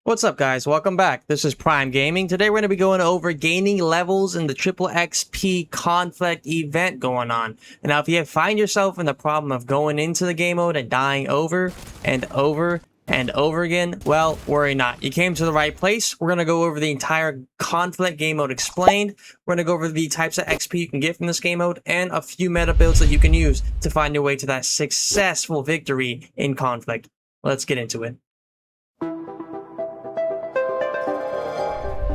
What's up, guys? Welcome back. This is Prime Gaming. Today we're going to be going over gaining levels in the triple XP conflict event going on. And now if you find yourself in the problem of going into the game mode and dying over and over and over again, well, worry not. You came to the right place. We're going to go over the entire conflict game mode explained. We're going to go over the types of XP you can get from this game mode and a few meta builds that you can use to find your way to that successful victory in conflict. Let's get into it.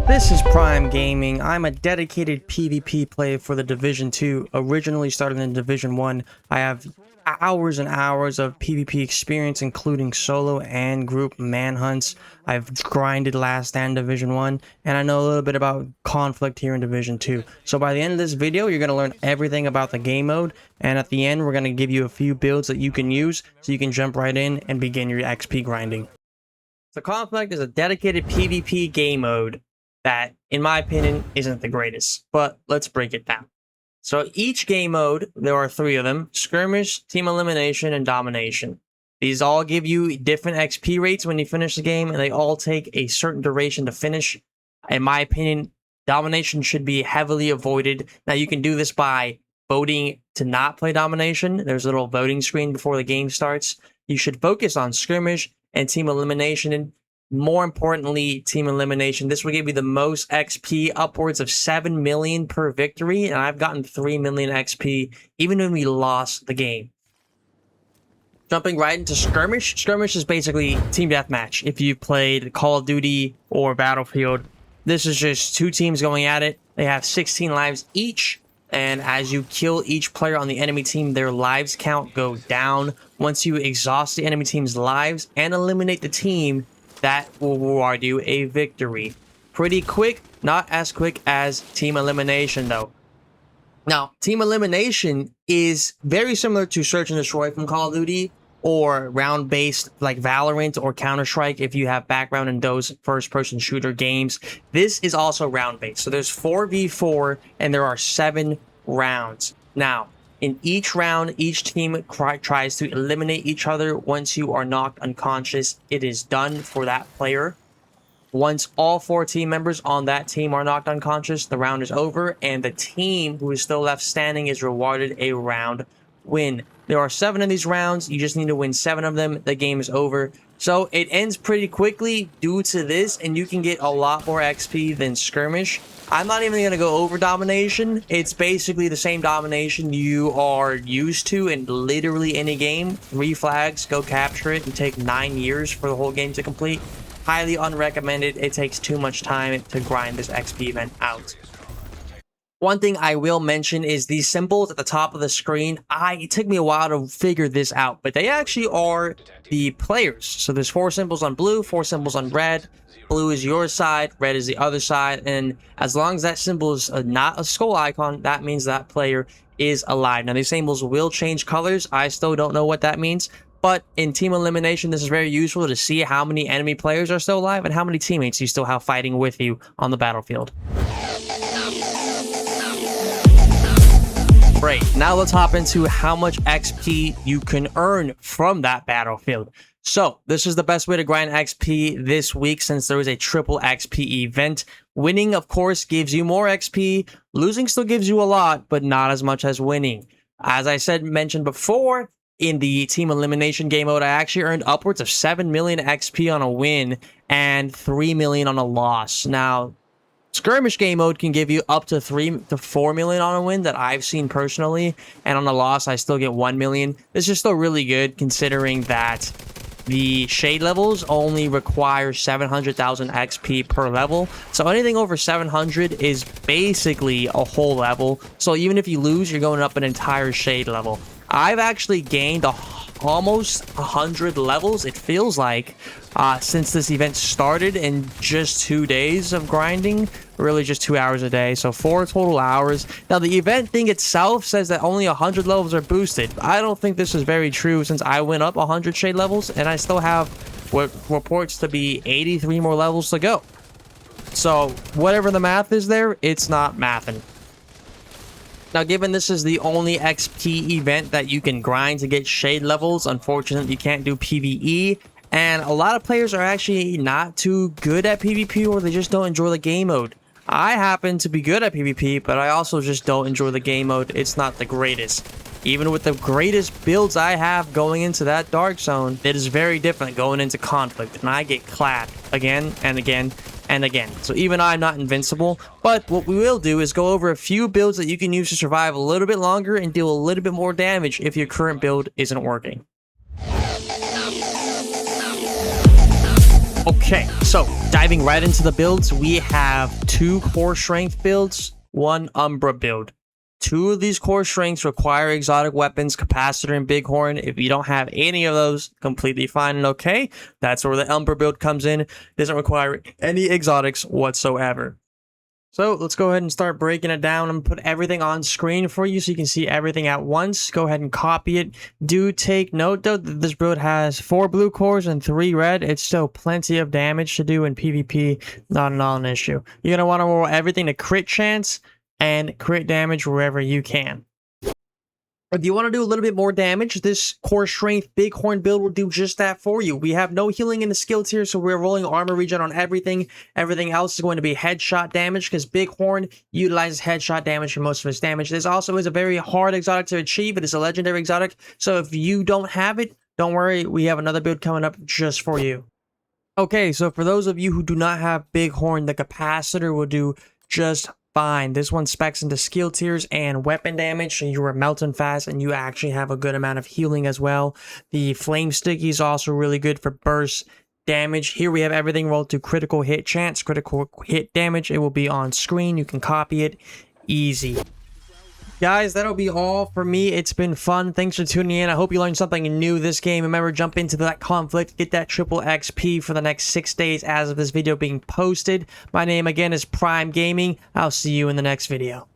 This is Prime Gaming. I'm a dedicated PvP player for the Division 2, originally started in Division 1. I have hours and hours of PvP experience, including solo and group manhunts. I've grinded last stand Division 1, and I know a little bit about conflict here in Division 2. So by the end of this video, you're going to learn everything about the game mode, and at the end, we're going to give you a few builds that you can use so you can jump right in and begin your XP grinding. So conflict is a dedicated PvP game mode that, in my opinion, isn't the greatest, but let's break it down. So each game mode, there are 3 of them: skirmish, team elimination, and domination. These all give you different XP rates when you finish the game, and they all take a certain duration to finish. In my opinion, domination should be heavily avoided. Now you can do this by voting to not play domination. There's a little voting screen before the game starts. You should focus on skirmish and team elimination, and more importantly, team elimination. This will give you the most XP, upwards of 7 million per victory, and I've gotten 3 million XP even when we lost the game. Jumping right into skirmish. Skirmish is basically team deathmatch. If you've played Call of Duty or Battlefield, this is just 2 teams going at it. They have 16 lives each, and as you kill each player on the enemy team, their lives count go down. Once you exhaust the enemy team's lives and eliminate the team, that will reward you a victory. Pretty quick, not as quick as team elimination though. Now, team elimination is very similar to search and destroy from Call of Duty, or round-based like Valorant or Counter-Strike if you have background in those first-person shooter games. This is also round-based. So there's 4v4 and there are 7 rounds. Now, in each round, each team tries to eliminate each other. Once you are knocked unconscious, it is done for that player. Once all 4 team members on that team are knocked unconscious, the round is over, and the team who is still left standing is rewarded a round win. There are 7 of these rounds. You just need to win 7 of them. The game is over. So it ends pretty quickly due to this, and you can get a lot more XP than skirmish. I'm not even going to go over domination. It's basically the same domination you are used to in literally any game. 3 flags, go capture it. You take 9 years for the whole game to complete. Highly unrecommended. It takes too much time to grind this XP event out. One thing I will mention is these symbols at the top of the screen. It took me a while to figure this out, but they actually are the players. So there's 4 symbols on blue, 4 symbols on red. Blue is your side, red is the other side, and as long as that symbol is not a skull icon, that means that player is alive. Now, these symbols will change colors. I still don't know what that means, but in team elimination, this is very useful to see how many enemy players are still alive and how many teammates you still have fighting with you on the battlefield. Great, now let's hop into how much XP you can earn from that battlefield. So, this is the best way to grind XP this week since there is a triple XP event. Winning, of course, gives you more XP. Losing still gives you a lot, but not as much as winning. As I mentioned before, in the team elimination game mode, I actually earned upwards of 7 million XP on a win and 3 million on a loss. Now, skirmish game mode can give you up to 3 to 4 million on a win that I've seen personally, and on a loss, I still get 1 million. This is still really good considering that the shade levels only require 700,000 XP per level. So anything over 700 is basically a whole level. So even if you lose, you're going up an entire shade level. I've actually gained almost 100 levels, it feels like, since this event started in just 2 days of grinding. Really just 2 hours a day, so 4 total hours. Now, the event thing itself says that only 100 levels are boosted. I don't think this is very true since I went up 100 shade levels, and I still have what reports to be 83 more levels to go. So, whatever the math is there, it's not mathing. Now, given this is the only XP event that you can grind to get shade levels, unfortunately, you can't do PvE. And a lot of players are actually not too good at PvP, or they just don't enjoy the game mode. I happen to be good at PvP, but I also just don't enjoy the game mode. It's not the greatest. Even with the greatest builds I have going into that dark zone, it is very different going into conflict, and I get clapped again and again and again. So even I'm not invincible, but what we will do is go over a few builds that you can use to survive a little bit longer and deal a little bit more damage if your current build isn't working. Okay, so diving right into the builds, we have 2 core strength builds, 1 Umbra build. 2 of these core strengths require exotic weapons, capacitor, and bighorn. If you don't have any of those, completely fine and okay. That's where the Umbra build comes in. It doesn't require any exotics whatsoever. So let's go ahead and start breaking it down and put everything on screen for you so you can see everything at once. Go ahead and copy it. Do take note though that this build has 4 blue cores and 3 red. It's still plenty of damage to do in PvP. Not at all an issue. You're going to want to roll everything to crit chance and crit damage wherever you can. If you want to do a little bit more damage, this core strength bighorn build will do just that for you. We have no healing in the skill tier, so we're rolling armor regen on everything. Everything else is going to be headshot damage, because bighorn utilizes headshot damage for most of its damage. This also is a very hard exotic to achieve. It is a legendary exotic, so if you don't have it, don't worry, we have another build coming up just for you. Okay, so for those of you who do not have bighorn, the capacitor will do just fine. This one specs into skill tiers and weapon damage, so you are melting fast and you actually have a good amount of healing as well. The flame sticky is also really good for burst damage. Here we have everything rolled to critical hit chance, critical hit damage. It will be on screen. You can copy it easy. Guys, that'll be all for me. It's been fun. Thanks for tuning in. I hope you learned something new this game. Remember, jump into that conflict, get that triple XP for the next 6 days as of this video being posted. My name again is Prime Gaming. I'll see you in the next video.